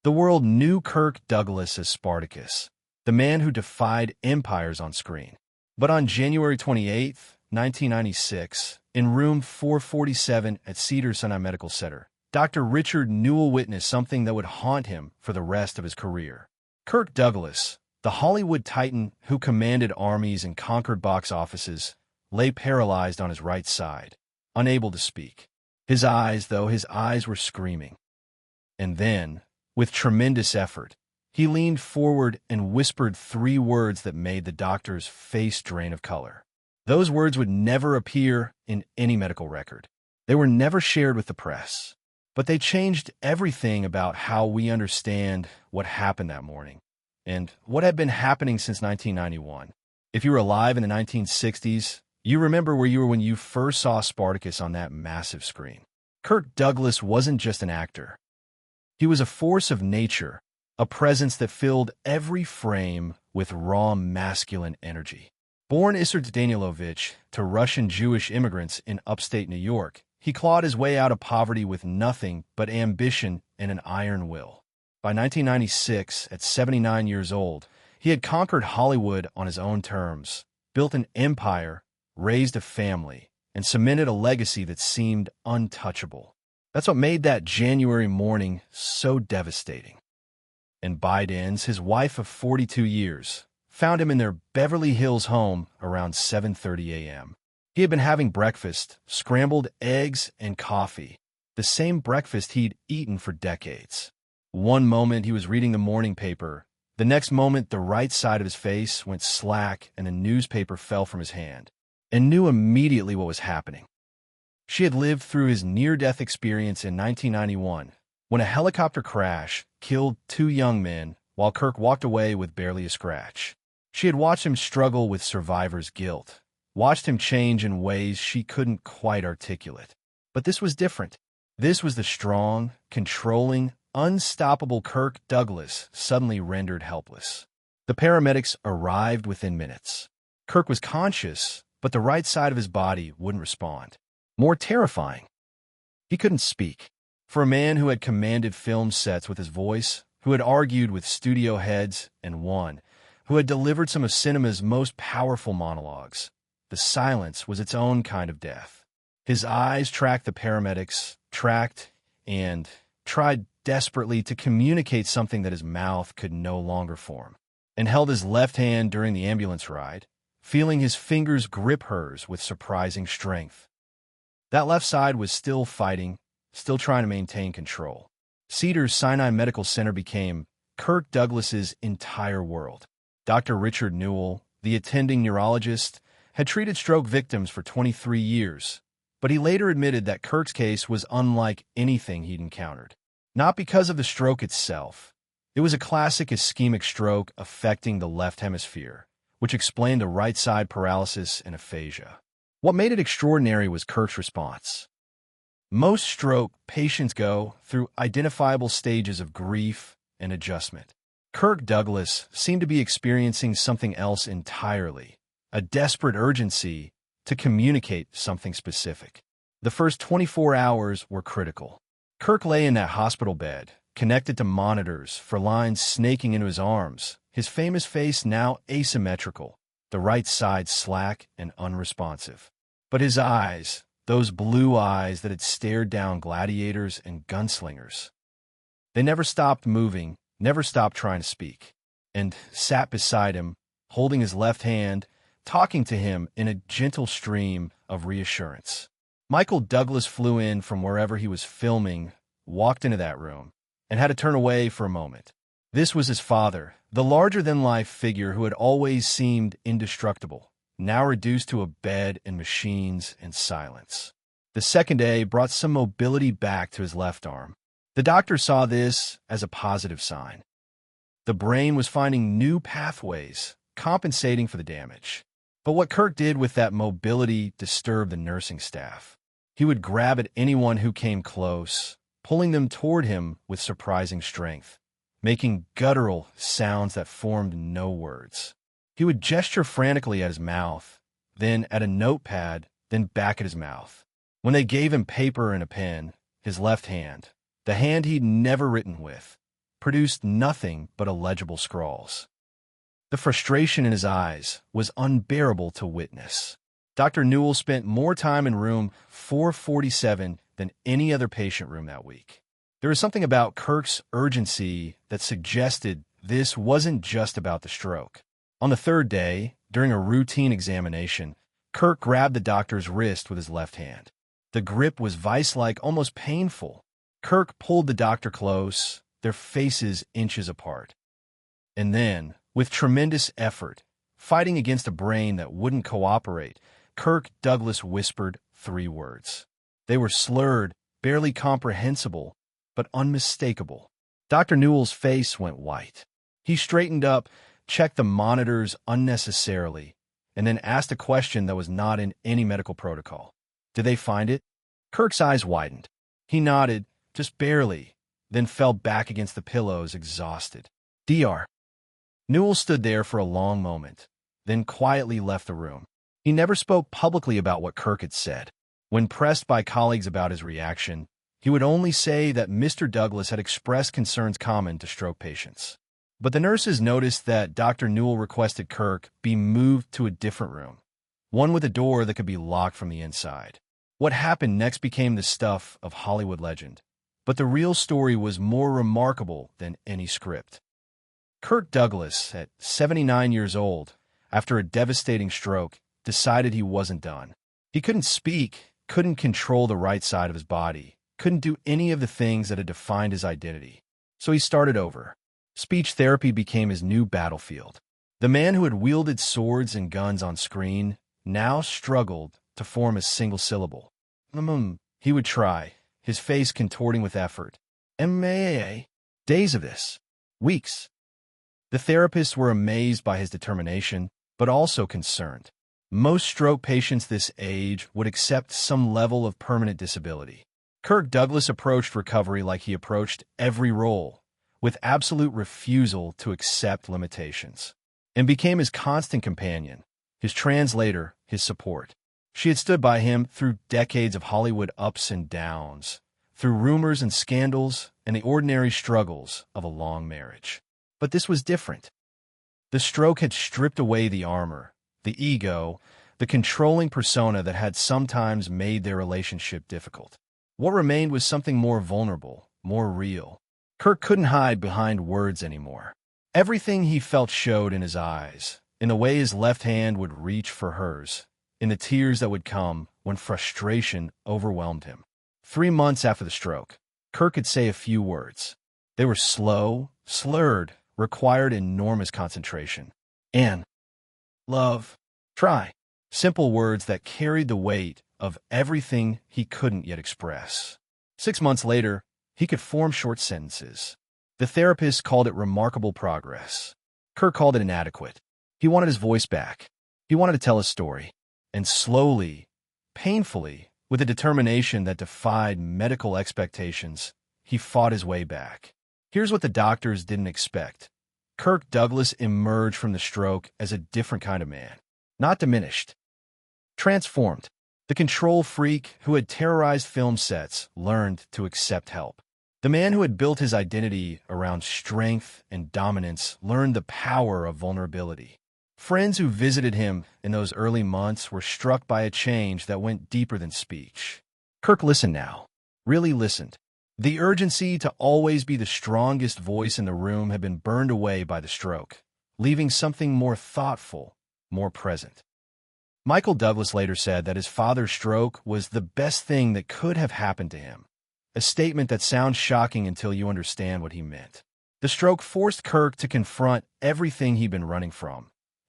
The world knew Kirk Douglas as Spartacus, the man who defied empires on screen. But on January 28, 1996, in room 447 at Cedars-Sinai Medical Center, Dr. Richard Newell witnessed something that would haunt him for the rest of his career. Kirk Douglas, the Hollywood titan who commanded armies and conquered box offices, lay paralyzed on his right side, unable to speak. His eyes were screaming. And then, with tremendous effort, he leaned forward and whispered 3 words that made the doctor's face drain of color. Those words would never appear in any medical record. They were never shared with the press. But they changed everything about how we understand what happened that morning and what had been happening since 1991. If you were alive in the 1960s, you remember where you were when you first saw Spartacus on that massive screen. Kirk Douglas wasn't just an actor. He was a force of nature, a presence that filled every frame with raw masculine energy. Born Isert Danilovich to Russian Jewish immigrants in upstate New York, he clawed his way out of poverty with nothing but ambition and an iron will. By 1996, at 79 years old, he had conquered Hollywood on his own terms, built an empire, raised a family, and cemented a legacy that seemed untouchable. That's what made that January morning so devastating. And Biden's, his wife of 42 years, found him in their Beverly Hills home around 7:30 a.m. He had been having breakfast, scrambled eggs and coffee, the same breakfast he'd eaten for decades. One moment he was reading the morning paper. The next moment the right side of his face went slack and a newspaper fell from his hand, and knew immediately what was happening. She had lived through his near-death experience in 1991, when a helicopter crash killed 2 young men while Kirk walked away with barely a scratch. She had watched him struggle with survivor's guilt, watched him change in ways she couldn't quite articulate. But this was different. This was the strong, controlling, unstoppable Kirk Douglas suddenly rendered helpless. The paramedics arrived within minutes. Kirk was conscious, but the right side of his body wouldn't respond. More terrifying, he couldn't speak. For a man who had commanded film sets with his voice, who had argued with studio heads, and who had delivered some of cinema's most powerful monologues, the silence was its own kind of death. His eyes tracked the paramedics, and tried desperately to communicate something that his mouth could no longer form, and held his left hand during the ambulance ride, feeling his fingers grip hers with surprising strength. That left side was still fighting, still trying to maintain control. Cedars-Sinai Medical Center became Kirk Douglas's entire world. Dr. Richard Newell, the attending neurologist, had treated stroke victims for 23 years, but he later admitted that Kirk's case was unlike anything he'd encountered. Not because of the stroke itself. It was a classic ischemic stroke affecting the left hemisphere, which explained the right side paralysis and aphasia. What made it extraordinary was Kirk's response. Most stroke patients go through identifiable stages of grief and adjustment. Kirk Douglas seemed to be experiencing something else entirely, a desperate urgency to communicate something specific. The first 24 hours were critical. Kirk lay in that hospital bed, connected to monitors for lines snaking into his arms, his famous face now asymmetrical, the right side slack and unresponsive. But his eyes, those blue eyes that had stared down gladiators and gunslingers, they never stopped moving, never stopped trying to speak, and sat beside him, holding his left hand, talking to him in a gentle stream of reassurance. Michael Douglas flew in from wherever he was filming, walked into that room, and had to turn away for a moment. This was his father, the larger-than-life figure who had always seemed indestructible, now reduced to a bed and machines and silence. The second day brought some mobility back to his left arm. The doctor saw this as a positive sign. The brain was finding new pathways, compensating for the damage. But what Kirk did with that mobility disturbed the nursing staff. He would grab at anyone who came close, pulling them toward him with surprising strength, making guttural sounds that formed no words. He would gesture frantically at his mouth, then at a notepad, then back at his mouth. When they gave him paper and a pen, his left hand, the hand he'd never written with, produced nothing but illegible scrawls. The frustration in his eyes was unbearable to witness. Dr. Newell spent more time in room 447 than any other patient room that week. There was something about Kirk's urgency that suggested this wasn't just about the stroke. On the third day, during a routine examination, Kirk grabbed the doctor's wrist with his left hand. The grip was vice-like, almost painful. Kirk pulled the doctor close, their faces inches apart. And then, with tremendous effort, fighting against a brain that wouldn't cooperate, Kirk Douglas whispered 3 words. They were slurred, barely comprehensible, but unmistakable. Dr. Newell's face went white. He straightened up, checked the monitors unnecessarily, and then asked a question that was not in any medical protocol. Did they find it? Kirk's eyes widened. He nodded, just barely, then fell back against the pillows, exhausted. Dr. Newell stood there for a long moment, then quietly left the room. He never spoke publicly about what Kirk had said. When pressed by colleagues about his reaction, he would only say that Mr. Douglas had expressed concerns common to stroke patients. But the nurses noticed that Dr. Newell requested Kirk be moved to a different room, one with a door that could be locked from the inside. What happened next became the stuff of Hollywood legend, but the real story was more remarkable than any script. Kirk Douglas, at 79 years old, after a devastating stroke, decided he wasn't done. He couldn't speak, couldn't control the right side of his body, couldn't do any of the things that had defined his identity. So he started over. Speech therapy became his new battlefield. The man who had wielded swords and guns on screen now struggled to form a single syllable. He would try, his face contorting with effort. Days of this. Weeks. The therapists were amazed by his determination, but also concerned. Most stroke patients this age would accept some level of permanent disability. Kirk Douglas approached recovery like he approached every role, with absolute refusal to accept limitations, and became his constant companion, his translator, his support. She had stood by him through decades of Hollywood ups and downs, through rumors and scandals and the ordinary struggles of a long marriage. But this was different. The stroke had stripped away the armor, the ego, the controlling persona that had sometimes made their relationship difficult. What remained was something more vulnerable, more real. Kirk couldn't hide behind words anymore. Everything he felt showed in his eyes, in the way his left hand would reach for hers, in the tears that would come when frustration overwhelmed him. 3 months after the stroke, Kirk could say a few words. They were slow, slurred, required enormous concentration. And love, try. Simple words that carried the weight of everything he couldn't yet express. 6 months later, he could form short sentences. The therapist called it remarkable progress. Kirk called it inadequate. He wanted his voice back. He wanted to tell his story. And slowly, painfully, with a determination that defied medical expectations, he fought his way back. Here's what the doctors didn't expect. Kirk Douglas emerged from the stroke as a different kind of man. Not diminished. Transformed. The control freak who had terrorized film sets learned to accept help. The man who had built his identity around strength and dominance learned the power of vulnerability. Friends who visited him in those early months were struck by a change that went deeper than speech. Kirk listened now. Really listened. The urgency to always be the strongest voice in the room had been burned away by the stroke, leaving something more thoughtful, more present. Michael Douglas later said that his father's stroke was the best thing that could have happened to him, a statement that sounds shocking until you understand what he meant. The stroke forced Kirk to confront everything he'd been running from,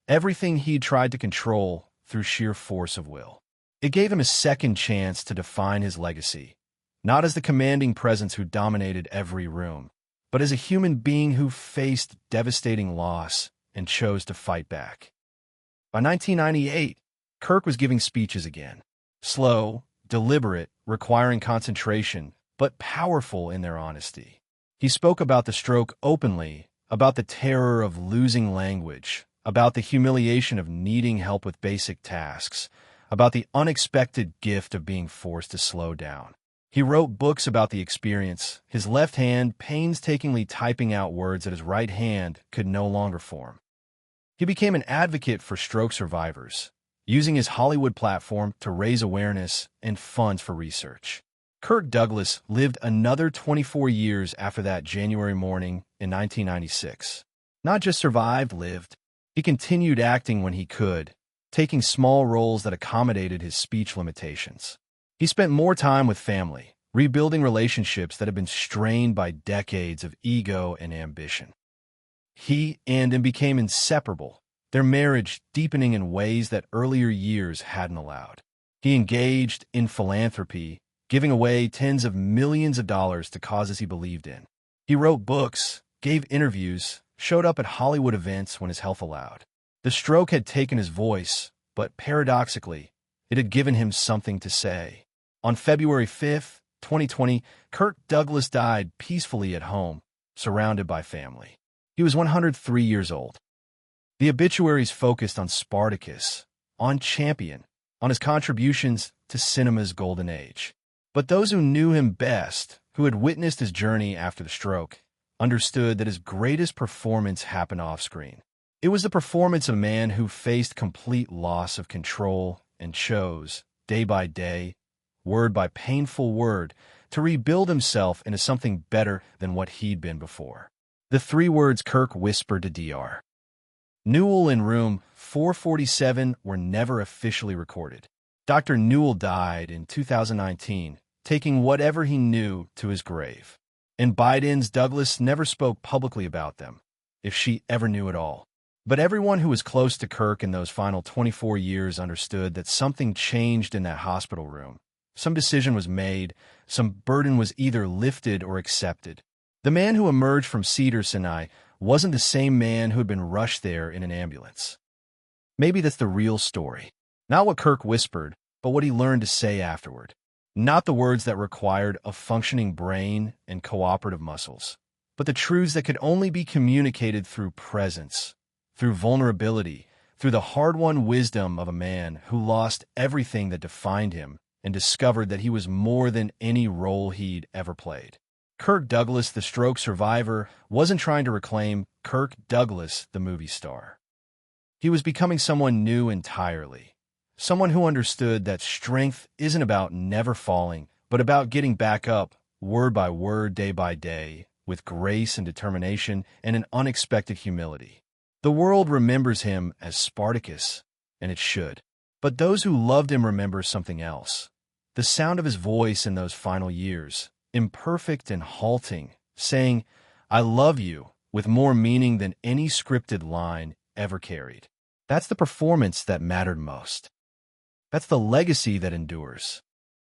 everything he'd tried to control through sheer force of will. It gave him a second chance to define his legacy, not as the commanding presence who dominated every room, but as a human being who faced devastating loss and chose to fight back. By 1998, Kirk was giving speeches again. Slow, deliberate, requiring concentration, but powerful in their honesty. He spoke about the stroke openly, about the terror of losing language, about the humiliation of needing help with basic tasks, about the unexpected gift of being forced to slow down. He wrote books about the experience, his left hand painstakingly typing out words that his right hand could no longer form. He became an advocate for stroke survivors, using his Hollywood platform to raise awareness and funds for research. Kirk Douglas lived another 24 years after that January morning in 1996. Not just survived, lived. He continued acting when he could, taking small roles that accommodated his speech limitations. He spent more time with family, rebuilding relationships that had been strained by decades of ego and ambition. He and him became inseparable, their marriage deepening in ways that earlier years hadn't allowed. He engaged in philanthropy, giving away tens of millions of dollars to causes he believed in. He wrote books, gave interviews, showed up at Hollywood events when his health allowed. The stroke had taken his voice, but paradoxically, it had given him something to say. On February 5, 2020, Kirk Douglas died peacefully at home, surrounded by family. He was 103 years old. The obituaries focused on Spartacus, on Champion, on his contributions to cinema's golden age. But those who knew him best, who had witnessed his journey after the stroke, understood that his greatest performance happened off-screen. It was the performance of a man who faced complete loss of control and chose, day by day, word by painful word, to rebuild himself into something better than what he'd been before. The three words Kirk whispered to Dr. Newell in room 447 were never officially recorded. Dr. Newell died in 2019, taking whatever he knew to his grave. And Biden's Douglas never spoke publicly about them, if she ever knew at all. But everyone who was close to Kirk in those final 24 years understood that something changed in that hospital room. Some decision was made, some burden was either lifted or accepted. The man who emerged from Cedars-Sinai wasn't the same man who had been rushed there in an ambulance. Maybe that's the real story. Not what Kirk whispered, but what he learned to say afterward. Not the words that required a functioning brain and cooperative muscles, but the truths that could only be communicated through presence, through vulnerability, through the hard-won wisdom of a man who lost everything that defined him and discovered that he was more than any role he'd ever played. Kirk Douglas, the stroke survivor, wasn't trying to reclaim Kirk Douglas, the movie star. He was becoming someone new entirely, someone who understood that strength isn't about never falling, but about getting back up, word by word, day by day, with grace and determination and an unexpected humility. The world remembers him as Spartacus, and it should. But those who loved him remember something else. The sound of his voice in those final years, imperfect and halting, saying, "I love you," with more meaning than any scripted line ever carried. That's the performance that mattered most. That's the legacy that endures.